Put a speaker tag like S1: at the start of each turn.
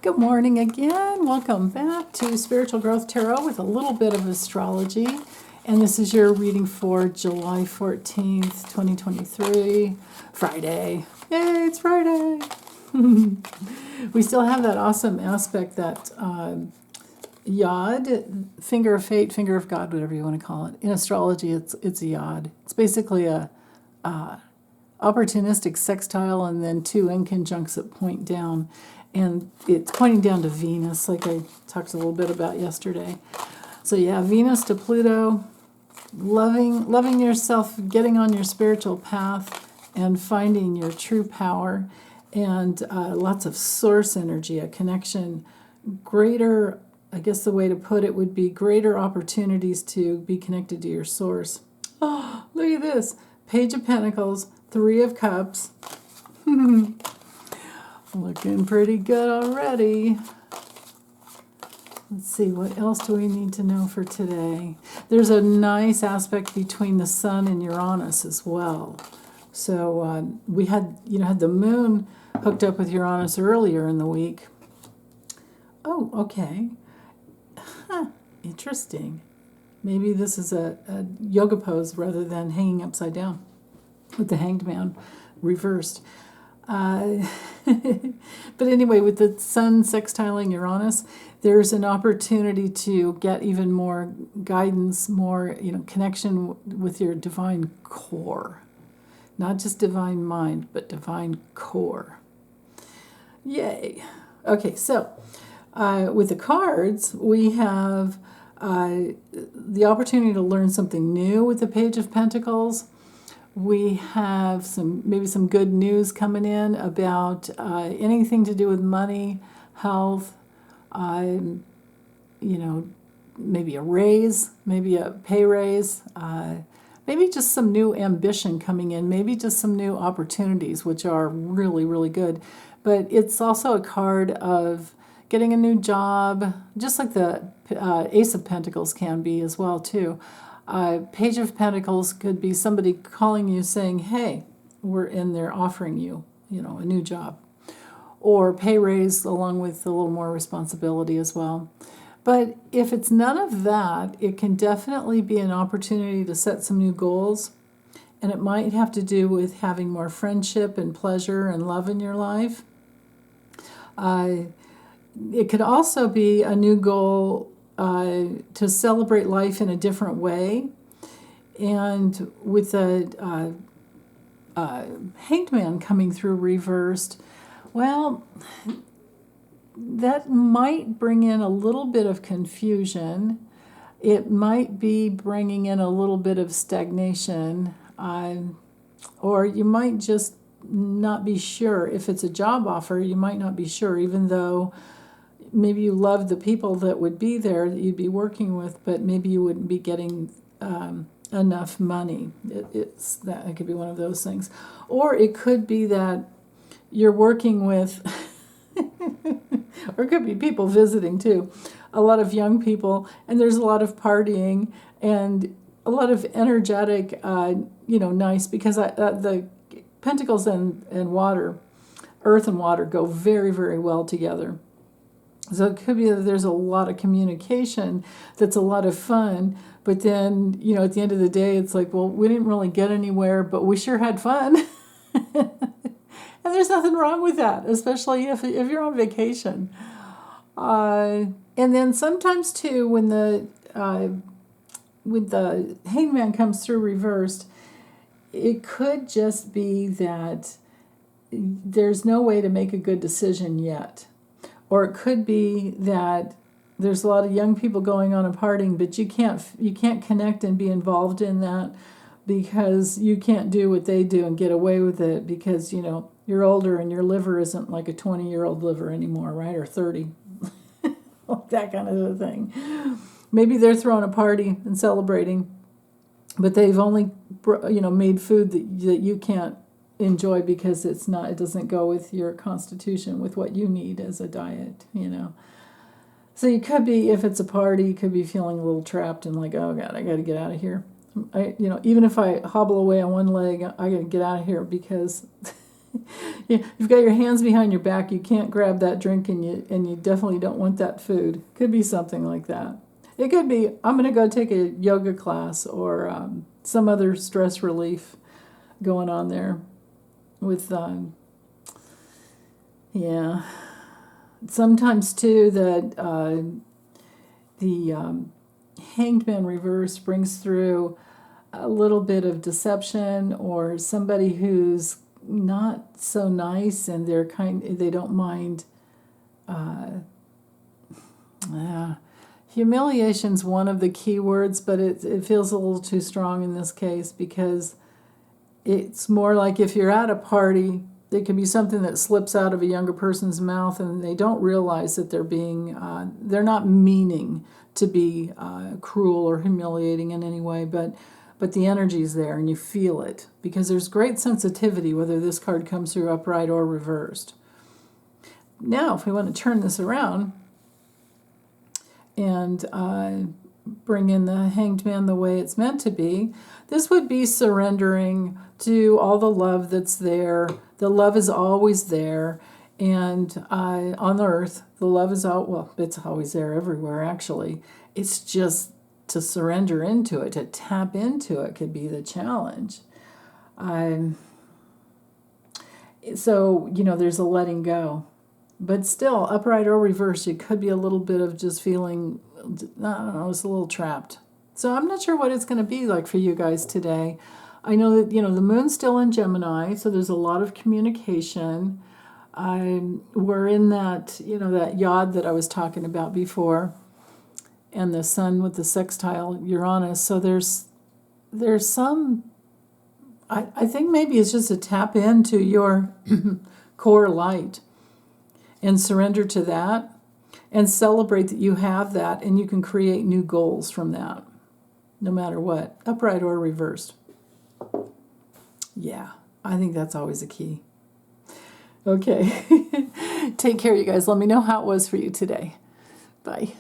S1: Good morning again. Welcome back to Spiritual Growth Tarot with a little bit of astrology. And this is your reading for July 14th, 2023, Friday. Yay, it's Friday. We still have that awesome aspect, that yod, finger of fate, finger of God, whatever you want to call it. In astrology, it's a yod. It's basically a opportunistic sextile and then two inconjuncts that point down. And it's pointing down to Venus, like I talked a little bit about yesterday. So yeah, Venus to Pluto, loving yourself, getting on your spiritual path, and finding your true power, and lots of source energy, a connection, greater, I guess the way to put it would be greater opportunities to be connected to your source. Oh, look at this. Page of Pentacles, Three of Cups. Looking pretty good already. Let's see, what else do we need to know for today? There's a nice aspect between the Sun and Uranus as well. So we had the Moon hooked up with Uranus earlier in the week. Oh, okay. Interesting. Maybe this is a yoga pose rather than hanging upside down with the Hanged Man reversed. But anyway, with the Sun sextiling Uranus, there's an opportunity to get even more guidance, more connection with your divine core. Not just divine mind, but divine core. Yay. Okay, so with the cards, we have the opportunity to learn something new with the Page of Pentacles. We have maybe some good news coming in about anything to do with money, health, maybe a raise, maybe a pay raise, maybe just some new ambition coming in, maybe just some new opportunities, which are really, really good. But it's also a card of getting a new job, just like the Ace of Pentacles can be as well, too. Page of Pentacles could be somebody calling you saying, hey, we're in there offering you, a new job. Or pay raise along with a little more responsibility as well. But if it's none of that, it can definitely be an opportunity to set some new goals. And it might have to do with having more friendship and pleasure and love in your life. It could also be a new goal to celebrate life in a different way. And with the Hanged Man coming through reversed, well, that might bring in a little bit of confusion. It might be bringing in a little bit of stagnation, or you might just not be sure. If it's a job offer, you might not be sure, even though maybe you love the people that would be there that you'd be working with, but maybe you wouldn't be getting enough money. It could be one of those things. Or it could be that you're working with, or it could be people visiting too, a lot of young people, and there's a lot of partying and a lot of energetic, nice, because the Pentacles and water, earth and water go very, very well together. So it could be that there's a lot of communication that's a lot of fun, but then, at the end of the day, it's like, well, we didn't really get anywhere, but we sure had fun. And there's nothing wrong with that, especially if you're on vacation. And then sometimes, too, when the Hanged Man comes through reversed, it could just be that there's no way to make a good decision yet. Or it could be that there's a lot of young people going on and partying, but you can't connect and be involved in that because you can't do what they do and get away with it because, you're older and your liver isn't like a 20-year-old liver anymore, right? Or 30. That kind of a thing. Maybe they're throwing a party and celebrating, but they've only, made food that you can't enjoy because it doesn't go with your constitution, with what you need as a diet, So you could be, if it's a party, you could be feeling a little trapped and like, oh God, I got to get out of here. Even if I hobble away on one leg, I got to get out of here because You've got your hands behind your back. You can't grab that drink, and you definitely don't want that food. Could be something like that. It could be, I'm going to go take a yoga class or some other stress relief going on there with, yeah. Sometimes, too, that the Hanged Man reverse brings through a little bit of deception, or somebody who's not so nice and they don't mind. Humiliation's one of the key words, but it feels a little too strong in this case, because it's more like if you're at a party, it can be something that slips out of a younger person's mouth and they don't realize that they're not meaning to be cruel or humiliating in any way, but the energy's there and you feel it, because there's great sensitivity whether this card comes through upright or reversed. Now, if we want to turn this around and bring in the Hanged Man the way it's meant to be, this would be surrendering to all the love that's there. The love is always there, and on earth, the love is it's always there everywhere, actually. It's just to surrender into it, to tap into it could be the challenge. So, there's a letting go. But still, upright or reversed, it could be a little bit of just feeling, I don't know, it's a little trapped. So I'm not sure what it's going to be like for you guys today. I know that, the moon's still in Gemini, so there's a lot of communication. We're in that, that yod that I was talking about before, and the sun with the sextile Uranus. So there's some, I think maybe it's just a tap into your core light and surrender to that and celebrate that you have that, and you can create new goals from that, no matter what, upright or reversed. Yeah, I think that's always a key. Okay. Take care, you guys. Let me know how it was for you today. Bye.